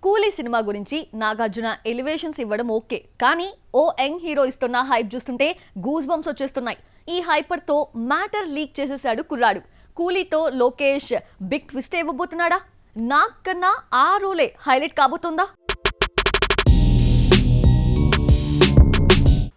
కూలీ సినిమా గురించి నాగార్జున ఎలివేషన్స్ ఇవ్వడం ఓకే, కానీ ఓ యంగ్ హీరో ఇస్తున్న హైప్ చూస్తుంటే గూస్ బంప్స్ వచ్చేస్తున్నాయి. ఈ హైపర్ తో మ్యాటర్ లీక్ చేసేసాడు కుర్రాడు. కూలీతో లోకేష్ బిగ్ ట్విస్ట్ ఇవ్వబోతున్నాడా? నాగ్ కన్నా ఆ రోలే హైలైట్ కాబోతుందా?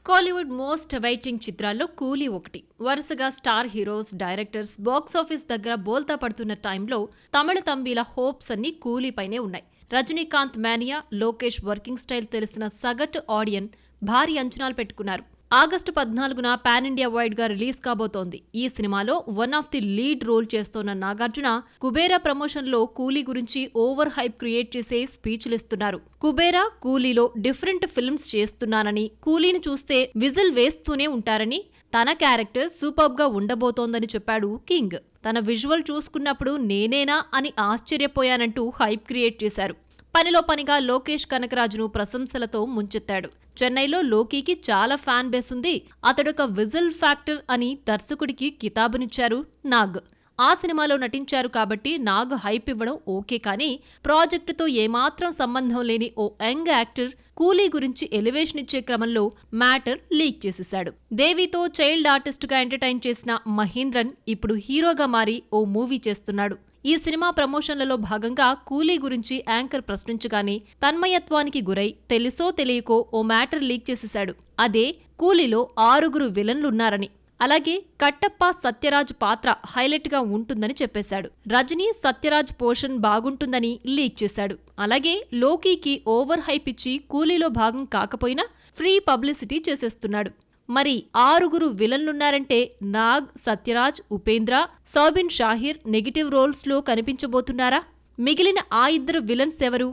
కోలీవుడ్ మోస్ట్ అవైటింగ్ చిత్రాల్లో కూలీ ఒకటి. వరుసగా స్టార్ హీరోస్, డైరెక్టర్స్ బాక్సాఫీస్ దగ్గర బోల్తా పడుతున్న టైంలో తమిళ తంబీల హోప్స్ అన్ని కూలీపైనే ఉన్నాయి. Rajinikanth mania, Lokesh working style తెలిసిన సగటు ఆడియన్ భారీ అంచనాలు పెట్టుకున్నారు. ఆగస్టు 14న పాన్ ఇండియా వైడ్ గా రిలీజ్ కాబోతోంది. ఈ సినిమాలో one of the lead role చేస్తోన్న నాగార్జున కుబేరా ప్రమోషన్ లో కూలీ గురించి ఓవర్ హైప్ క్రియేట్ చేసే స్పీచ్లిస్తున్నారు. కుబేరా, కూలీలో డిఫరెంట్ ఫిల్మ్స్ చేస్తున్నానని, కూలీని చూస్తే విజిల్ వేస్తూనే ఉంటారని, తన క్యారెక్టర్ సూపర్బ్ గా ఉండబోతోందని చెప్పాడు కింగ్. తన విజువల్ చూసుకున్నప్పుడు నేనేనా అని ఆశ్చర్యపోయానంటూ హైప్ క్రియేట్ చేశారు. పనిలో పనిగా లోకేష్ కనకరాజును ప్రశంసలతో ముంచెత్తాడు. చెన్నైలో లోకీకి చాలా ఫ్యాన్ బేస్ ఉంది, అతడొక విజిల్ ఫ్యాక్టర్ అని దర్శకుడికి కితాబునిచ్చారు నాగ్. ఆ సినిమాలో నటించారు కాబట్టి నాగ్ హైప్ ఇవ్వడం ఓకే, కానీ ప్రాజెక్టుతో ఏమాత్రం సంబంధం లేని ఓ యంగ్ యాక్టర్ కూలీ గురించి ఎలివేషన్ ఇచ్చే క్రమంలో మ్యాటర్ లీక్ చేసేశాడు. దేవితో చైల్డ్ ఆర్టిస్టుగా ఎంటర్టైన్ చేసిన మహేంద్రన్ ఇప్పుడు హీరోగా మారి ఓ మూవీ చేస్తున్నాడు. ఈ సినిమా ప్రమోషన్లలో భాగంగా కూలీ గురించి యాంకర్ ప్రశ్నించగానే తన్మయత్వానికి గురై తెలుసో తెలియకో ఓ మ్యాటర్ లీక్ చేసేశాడు. అదే కూలీలో 6 విలన్లున్నారని, అలాగే కట్టప్ప సత్యరాజ్ పాత్ర హైలైట్ గా ఉంటుందని చెప్పేశాడు. రజనీ సత్యరాజ్ పోర్షన్ బాగుంటుందని లీక్ చేశాడు. అలాగే లోకీకి ఓవర్ హైప్ ఇచ్చి కూలీలో భాగం కాకపోయినా ఫ్రీ పబ్లిసిటీ చేసేస్తున్నాడు. మరి 6 విలన్లున్నారంటే నాగ్, సత్యరాజ్, ఉపేంద్ర, సౌబిన్ షాహిర్ నెగిటివ్ రోల్స్ లో కనిపించబోతున్నారా? మిగిలిన ఆ 2 విలన్స్ ఎవరు?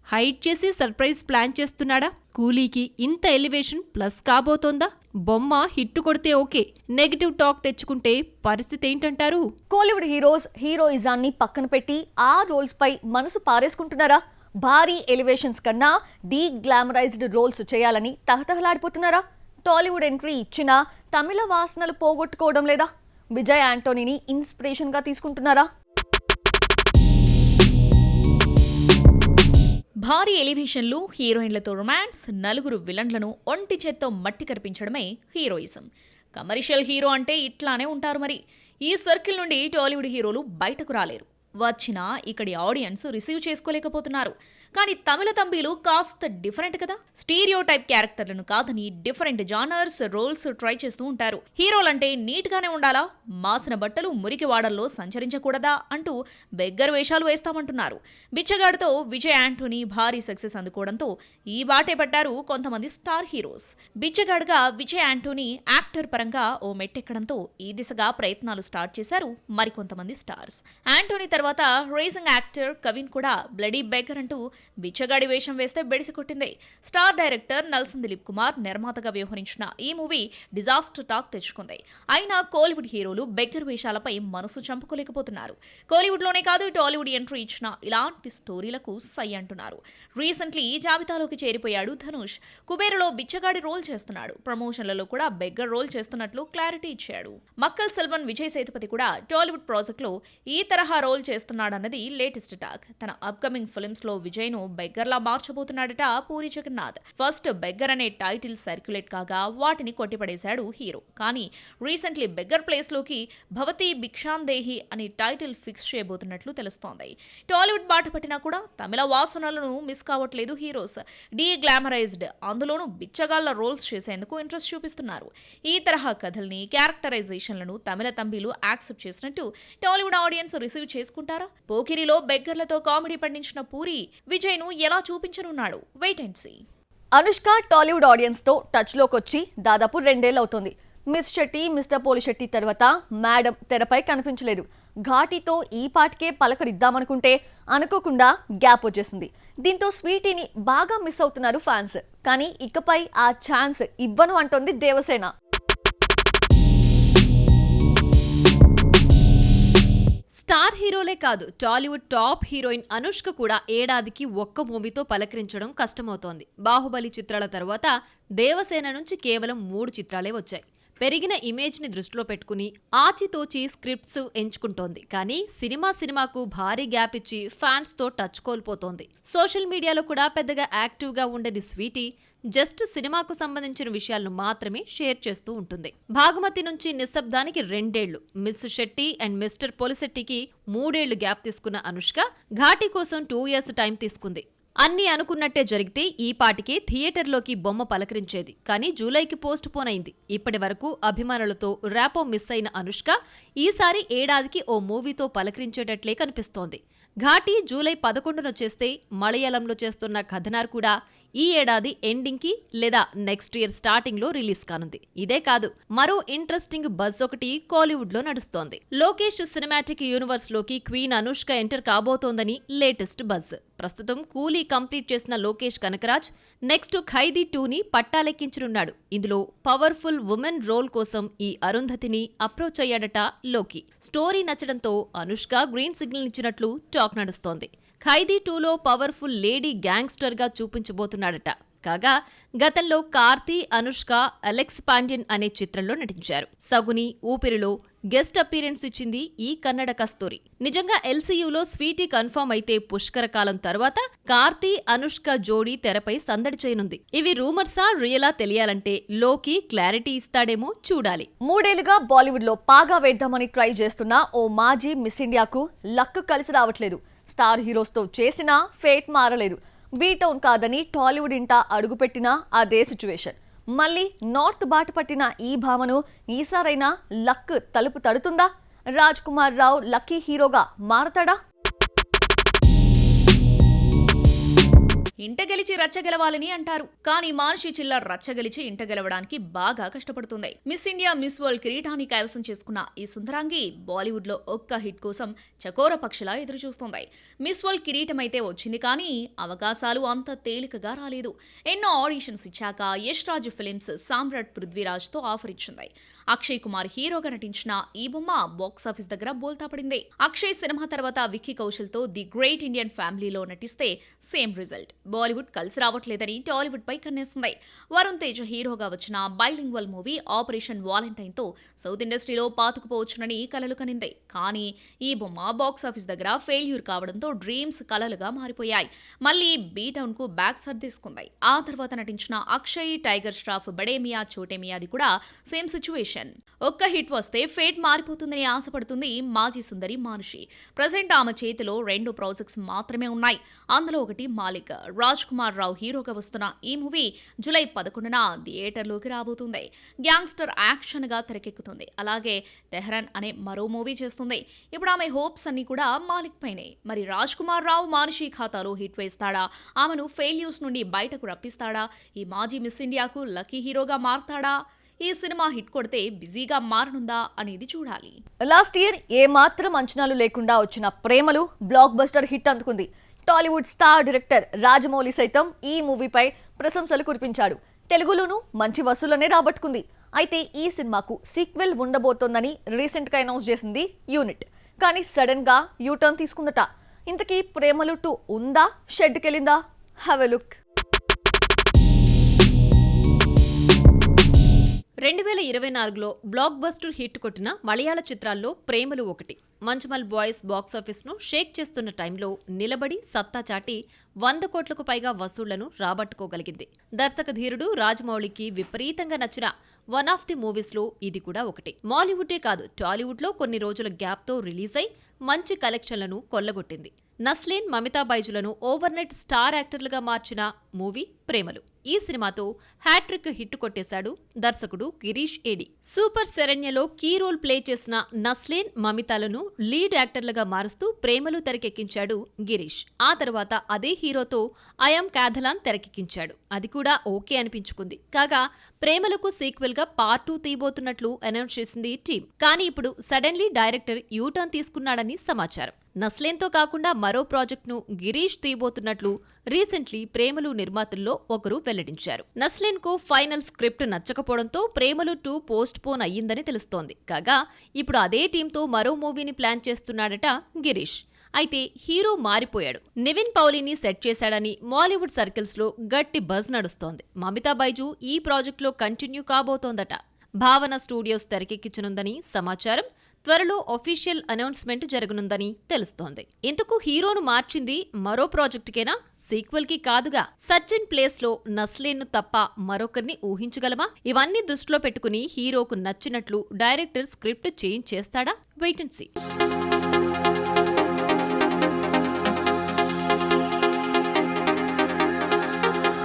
హైడ్ చేసి సర్ప్రైజ్ ప్లాన్ చేస్తున్నాడా? కూలీకి ఇంత ఎలివేషన్ ప్లస్ కాబోతోందా? బొమ్మ హిట్టు కొడితే ఓకే, నెగిటివ్ టాక్ తెచ్చుకుంటే పరిస్థితి ఏంటంటారు? కోలీవుడ్ హీరోస్ హీరోయిజాన్ని పక్కన పెట్టి ఆ రోల్స్ పై మనసు పారేసుకుంటున్నారా? భారీ ఎలివేషన్స్ కన్నా డీ గ్లామరైజ్డ్ రోల్స్ చేయాలని తహతహలాడిపోతున్నారా? టాలీవుడ్ ఎంట్రీ ఇచ్చినా తమిళ వాసనలు పోగొట్టుకోవడం లేదా? విజయ్ యాంటోనీని ఇన్స్పిరేషన్ గా తీసుకుంటున్నారా? భారీ ఎలివేషన్లు, హీరోయిన్లతో రొమాన్స్, 4 విలన్లను ఒంటి చేత్తో మట్టి కరిపించడమే హీరోయిజం. కమర్షియల్ హీరో అంటే ఇట్లానే ఉంటారు. మరి ఈ సర్కిల్ నుండి టాలీవుడ్ హీరోలు బయటకు రాలేరు. వచ్చినా ఇక్కడి ఆడియన్స్ రిసీవ్ చేసుకోలేకపోతున్నారు. కానీ తమిళ తంబీలు కాస్త డిఫరెంట్ కదా. స్టీరియో టైప్ క్యారెక్టర్లను కాదని డిఫరెంట్ జానర్స్, రోల్స్ ట్రై చేస్తూ ఉంటారు. హీరోలంటే నీట్ గానే ఉండాలా, మాసిన బట్టలు మురికి వాడల్లో సంచరించకూడదా అంటూ బెగ్గర్ వేషాలు వేస్తామంటున్నారు. బిచ్చగాడితో విజయ్ యాంటోనీ భారీ సక్సెస్ అందుకోవడంతో ఈ బాటే పడ్డారు కొంతమంది స్టార్ హీరోస్. బిచ్చగాడుగా విజయ్ యాంటోనీ యాక్టర్ పరంగా ఓ మెట్టెక్కడంతో ఈ దిశగా ప్రయత్నాలు స్టార్ట్ చేశారు మరికొంతమంది స్టార్స్. యాంటోనీ తర్వాత రేసింగ్ యాక్టర్ కవిన్ కూడా బ్లడీ బెగ్గర్ అంటూ బిచ్చగాడి వేషం వేస్తే బెడిసి కొట్టింది. స్టార్ డైరెక్టర్ నల్సన్ దిలీప్ కుమార్ నిర్మాతగా వ్యవహరించిన ఈ మూవీ డిజాస్టర్ టాక్ తెచ్చుకుంది. అయినా కోలీవుడ్ హీరోలు బెగ్గర్ వేషాలపై మనసు చంపుకోలేకపోతున్నారు. కోలీవుడ్లోనే కాదు, టాలీవుడ్ ఎంట్రీ ఇచ్చిన ఇలాంటి స్టోరీలకు సై అంటున్నారు. రీసెంట్లీ ఈ జాబితాలోకి చేరిపోయాడు ధనుష్. కుబేరలో బిచ్చగాడి రోల్ చేస్తున్నాడు. ప్రమోషన్లలో కూడా బెగ్గర్ రోల్ చేస్తున్నట్లు క్లారిటీ ఇచ్చాడు. మక్కల్ సెల్వన్ విజయ్ సేతుపతి కూడా టాలీవుడ్ ప్రాజెక్టులో ఈ తరహా రోల్ చేస్తున్నాడన్నది లేటెస్ట్ టాక్. తన అప్కమింగ్ ఫిల్మ్స్ లో విజయ్ ను బెగ్గర్లా మార్చబోతున్నాడట పూరి జగన్నాథ్. ఫస్ట్ బెగ్గర్ అనే టైటిల్ సర్క్యులేట్ కాగా వాటిని కొట్టిపడేశాడు హీరో. కానీ రీసెంట్లీ బెగ్గర్ ప్లేస్ లోకి భవతి భిక్షాందేహి అనే టైటిల్ ఫిక్స్ చేయబోతున్నట్లు తెలుస్తోంది. టాలీవుడ్ బాట పట్టినా కూడా తమిళ వాసనలను మిస్ కావట్లేదు హీరోస్. డీ గ్లామరైజ్డ్, అందులోనూ బిచ్చగాళ్ల రోల్స్ చేసేందుకు ఇంట్రెస్ట్ చూపిస్తున్నారు. ఈ తరహా కథల్ని, క్యారెక్టరైజేషన్లను తమిళ తంబీలు యాక్సెప్ట్ చేసినట్టు టాలీవుడ్ ఆడియన్స్ రిసీవ్ చేసుకుంటారా? పోకిరిలో బెగ్గర్లతో కామెడీ పండించిన పూరి విజయ్ ను ఎలా చూపించనున్నాడు? Wait and see. Anushka Tollywood audience తో టచ్ లోకి వచ్చి దాదాపు 2 ఏళ్లు అవుతుంది. మిస్ శెట్టి, మిస్టర్ పోలి శెట్టి తర్వాత మేడం తెరపై కనిపించలేదు. ఘాటీతో ఈ పాటికే పలకరిద్దామనుకుంటే అనుకోకుండా గ్యాప్ వచ్చేసింది. దీంతో స్వీటీని బాగా మిస్ అవుతున్నారు ఫ్యాన్స్. కానీ ఇకపై ఆ ఛాన్స్ ఇవ్వను అంటోంది దేవసేన. స్టార్ హీరోలే కాదు, టాలీవుడ్ టాప్ హీరోయిన్ అనుష్క కూడా ఏడాదికి ఒక్క మూవీతో పలకరించడం కష్టమవుతోంది. బాహుబలి చిత్రాల తర్వాత దేవసేన నుంచి కేవలం 3 చిత్రాలే వచ్చాయి. పెరిగిన ఇమేజ్ ని దృష్టిలో పెట్టుకుని ఆచితూచి స్క్రిప్ట్స్ ఎంచుకుంటోంది. కానీ సినిమాకు భారీ గ్యాప్ ఇచ్చి ఫ్యాన్స్ తో టచ్ కోల్పోతోంది. సోషల్ మీడియాలో కూడా పెద్దగా యాక్టివ్ గా ఉండని స్వీటీ జస్ట్ సినిమాకు సంబంధించిన విషయాలను మాత్రమే షేర్ చేస్తూ ఉంటుంది. భాగమతి నుంచి నిశ్శబ్దానికి 2 ఏళ్లు, మిస్ శెట్టి అండ్ మిస్టర్ పోలిశెట్టికి 3 ఏళ్లు గ్యాప్ తీసుకున్న అనుష్క ఘాటి కోసం 2 ఇయర్స్ టైం తీసుకుంది. అన్నీ అనుకున్నట్టే జరిగితే ఈ పాటికే థియేటర్లోకి బొమ్మ పలకరించేది. కానీ జూలైకి పోస్ట్ పోన్ అయింది. ఇప్పటి వరకు అభిమానులతో ర్యాపో మిస్ అయిన అనుష్క ఈసారి ఏడాదికి ఓ మూవీతో పలకరించేటట్లే కనిపిస్తోంది. ఘాటి జూలై 11న చేస్తే మలయాళంలో చేస్తున్న కథనార్ కూడా ఈ ఏడాది ఎండింగ్కి లేదా నెక్స్ట్ ఇయర్ స్టార్టింగ్లో రిలీజ్ కానుంది. ఇదే కాదు, మరో ఇంట్రెస్టింగ్ బజ్ ఒకటి కోలీవుడ్లో నడుస్తోంది. లోకేష్ సినిమాటిక్ యూనివర్స్లోకి క్వీన్ అనుష్క ఎంటర్ కాబోతోందని లేటెస్ట్ బజ్. ప్రస్తుతం కూలీ కంప్లీట్ చేసిన లోకేష్ కనకరాజ్ నెక్స్ట్ ఖైదీ 2ని పట్టాలెక్కించనున్నాడు. ఇందులో పవర్ఫుల్ ఉమెన్ రోల్ కోసం ఈ అరుంధతిని అప్రోచ్ అయ్యాడట లోకి. స్టోరీ నచ్చడంతో అనుష్క గ్రీన్ సిగ్నల్ ఇచ్చినట్లు టాక్ నడుస్తోంది. ఖైదీ 2లో పవర్ఫుల్ లేడీ గ్యాంగ్స్టర్ గా చూపించబోతున్నాడట. కాగా గతంలో కార్తీ, అనుష్క అలెక్స్ పాండ్యన్ అనే చిత్రంలో నటించారు. సగుని, ఊపిరిలో గెస్ట్ అపీరెన్స్ ఇచ్చింది ఈ కన్నడ కస్తూరి. నిజంగా ఎల్సీయూలో స్వీటీ కన్ఫర్మ్ అయితే పుష్కర కాలం తర్వాత కార్తీ, అనుష్క జోడీ తెరపై సందడి చేయనుంది. ఇవి రూమర్సా రియలా తెలియాలంటే లోకి క్లారిటీ ఇస్తాడేమో చూడాలి. 3 ఏళ్లుగా బాలీవుడ్ లో పాగా వేద్దామని ట్రై చేస్తున్న ఓ మాజీ మిస్ ఇండియాకు లక్ కలిసి రావట్లేదు. స్టార్ హీరోస్తో చేసినా ఫేట్ మారలేదు. బీటౌన్ కాదని టాలీవుడ్ ఇంట అడుగుపెట్టినా అదే సిచ్యువేషన్. మళ్ళీ నార్త్ బాట పట్టిన ఈ భామను ఈసారైనా లక్ తలుపు తడుతుందా? రాజ్ కుమార్ రావు లక్కీ హీరోగా మారతాడా? ఇంట గెలిచి రచ్చగెలవాలని అంటారు. కానీ మానుషి చిల్లర్ రచ్చగెలిచి ఇంట గెలవడానికి బాగా కష్టపడుతుంది. మిస్ ఇండియా, మిస్ వరల్డ్ కిరీటాన్ని కైవసం చేసుకున్న ఈ సుందరాంగి బాలీవుడ్ లో ఒక్క హిట్ కోసం చకోర పక్షిలా ఎదురుచూస్తుంది. మిస్ వరల్డ్ కిరీటం అయితే వచ్చింది, కానీ అవకాశాలు అంత తేలికగా రాలేదు. ఎన్నో ఆడిషన్స్ ఇచ్చాక యష్ రాజ్ ఫిలిమ్స్ సామ్రాట్ పృథ్వీరాజ్ తో ఆఫర్ ఇచ్చింది. అక్షయ్ కుమార్ హీరోగా నటించిన ఈ బొమ్మ బాక్సాఫీస్ దగ్గర బోల్తా పడింది. అక్షయ్ సినిమా తర్వాత విక్కీ కౌశల్ తో ది గ్రేట్ ఇండియన్ ఫ్యామిలీలో నటిస్తే సేమ్ రిజల్ట్. బాలీవుడ్ కలిసి రావట్లేదని టాలీవుడ్ పై కన్నేస్తుంది. వరుణ్ తేజ్ హీరోగా వచ్చిన బైలింగ్వల్ మూవీ ఆపరేషన్ వాలంటైన్ తో సౌత్ ఇండస్ట్రీలో పాతుకుపోవచ్చునని కలలు కనింది. కానీ ఈ బొమ్మ బాక్సాఫీస్ దగ్గర ఫెయిల్యూర్ కావడంతో డ్రీమ్స్ కలలుగా మారిపోయాయి. మళ్ళీ బీటౌన్ కు బ్యాక్ సర్దేసుకుంది. ఆ తర్వాత నటించిన అక్షయ్, టైగర్ ష్రాఫ్, బడే మియా చోటే మియాది కూడా సేమ్ సిచ్యువేషన్. ఒక్క హిట్ వస్తే ఫేట్ మారిపోతుందని ఆశపడుతుంది మాజీ సుందరి మానుషి. ప్రజెంట్ ఆమె చేతిలో 2 ప్రాజెక్ట్స్ మాత్రమే ఉన్నాయి. అందులో ఒకటి మాలిక్. రాజ్ కుమార్ రావు హీరోగా వస్తున్న ఈ మూవీ జూలై 11న థియేటర్లోకి రాబోతుంది. గ్యాంగ్స్టర్ యాక్షన్ గా తెరకెక్కుతుంది. అలాగే తెహ్రాన్ అనే మరో మూవీ చేస్తుంది. ఇప్పుడు ఆమె హోప్స్ అన్ని కూడా మాలిక్ పైనే. మరి రాజ్ కుమార్ రావు మానుషి ఖాతాలో హిట్ వేస్తాడా? ఆమెను ఫెయిల్యూర్స్ నుండి బయటకు రప్పిస్తాడా? ఈ మాజీ మిస్ ఇండియాకు లక్కీ హీరోగా మారతాడా? ఈ సినిమా హిట్ కొడితే బిజీగా మారనుందా అనేది చూడాలి. లాస్ట్ ఇయర్ ఏమాత్రం అంచనాలు లేకుండా వచ్చిన ప్రేమలు బ్లాక్ బస్టర్ హిట్ అందుకుంది. టాలీవుడ్ స్టార్ డైరెక్టర్ రాజమౌళి సైతం ఈ మూవీపై ప్రశంసలు కురిపించాడు. తెలుగులోనూ మంచి వసూళ్లనే రాబట్టుకుంది. అయితే ఈ సినిమాకు సీక్వెల్ ఉండబోతోందని రీసెంట్ గా అనౌన్స్ చేసింది యూనిట్. కానీ సడన్ గా యూటర్న్ తీసుకుందట. ఇంతకీ ప్రేమలు 2 ఉందా? షెడ్కెళ్ళిందా? Have a look. 2024లో బ్లాక్ బస్టర్ హిట్ కొట్టిన మలయాళ చిత్రాల్లో ప్రేమలు ఒకటి. మంచుమల్ బాయ్స్ బాక్సాఫీస్ను షేక్ చేస్తున్న టైంలో నిలబడి సత్తా చాటి 100 కోట్లకు పైగా వసూళ్లను రాబట్టుకోగలిగింది. దర్శక ధీరుడు రాజమౌళికి విపరీతంగా నచ్చిన వన్ ఆఫ్ ది మూవీస్లో ఇది కూడా ఒకటి. మాలీవుడే కాదు, టాలీవుడ్లో కొన్ని రోజుల గ్యాప్తో రిలీజ్ అయి మంచి కలెక్షన్లను కొల్లగొట్టింది. నస్లీన్, మమితా బైజులను ఓవర్నైట్ స్టార్ యాక్టర్లుగా మార్చిన మూవీ ప్రేమలు. ఈ సినిమాతో హ్యాట్రిక్ హిట్ కొట్టేశాడు దర్శకుడు గిరీష్ ఏడి. సూపర్ శరణ్యలో కీ రోల్ ప్లే చేసిన నస్లీన్, మమితాలను లీడ్ యాక్టర్లుగా మారుస్తూ ప్రేమలు తెరకెక్కించాడు గిరీష్. ఆ తర్వాత అదే హీరోతో ఐఎమ్ కాథలాన్ తెరకెక్కించాడు. అది కూడా ఓకే అనిపించుకుంది. కాగా ప్రేమలకు సీక్వెల్ గా పార్ట్ 2 తీయబోతున్నట్లు అనౌన్స్ చేసింది టీం. కానీ ఇప్పుడు సడన్లీ డైరెక్టర్ యూటర్న్ తీసుకున్నాడని సమాచారం. నస్లేన్తో కాకుండా మరో ప్రాజెక్ట్ను గిరీష్ తీయబోతున్నట్లు రీసెంట్లీ ప్రేమలు నిర్మాతల్లో ఒకరు వెల్లడించారు. నస్లేన్ కు ఫైనల్ స్క్రిప్ట్ నచ్చకపోవడంతో ప్రేమలు 2 పోస్ట్ పోన్ అయ్యిందని తెలుస్తోంది. కాగా ఇప్పుడు అదే టీంతో మరో మూవీని ప్లాన్ చేస్తున్నాడట గిరీష్. అయితే హీరో మారిపోయాడు. నివిన్ పౌలీని సెట్ చేశాడని మాలీవుడ్ సర్కిల్స్ లో గట్టి బజ్ నడుస్తోంది. మమితా బైజు ఈ ప్రాజెక్టులో కంటిన్యూ కాబోతోందట. భావన స్టూడియోస్ తెరకెక్కించనుందని సమాచారం. త్వరలో అఫీషియల్ అనౌన్స్మెంట్ జరగనుందని తెలుస్తోంది. ఇంతకు హీరోను మార్చింది మరో ప్రాజెక్టుకేనా, సీక్వెల్ కి కాదుగా? సచిన్ ప్లేస్ లో నస్లీన్ ను తప్ప మరొకరిని ఊహించగలమా? ఇవన్నీ దృష్టిలో పెట్టుకుని హీరోకు నచ్చినట్లు డైరెక్టర్ స్క్రిప్ట్ చేంజ్ చేస్తాడా? Wait and see.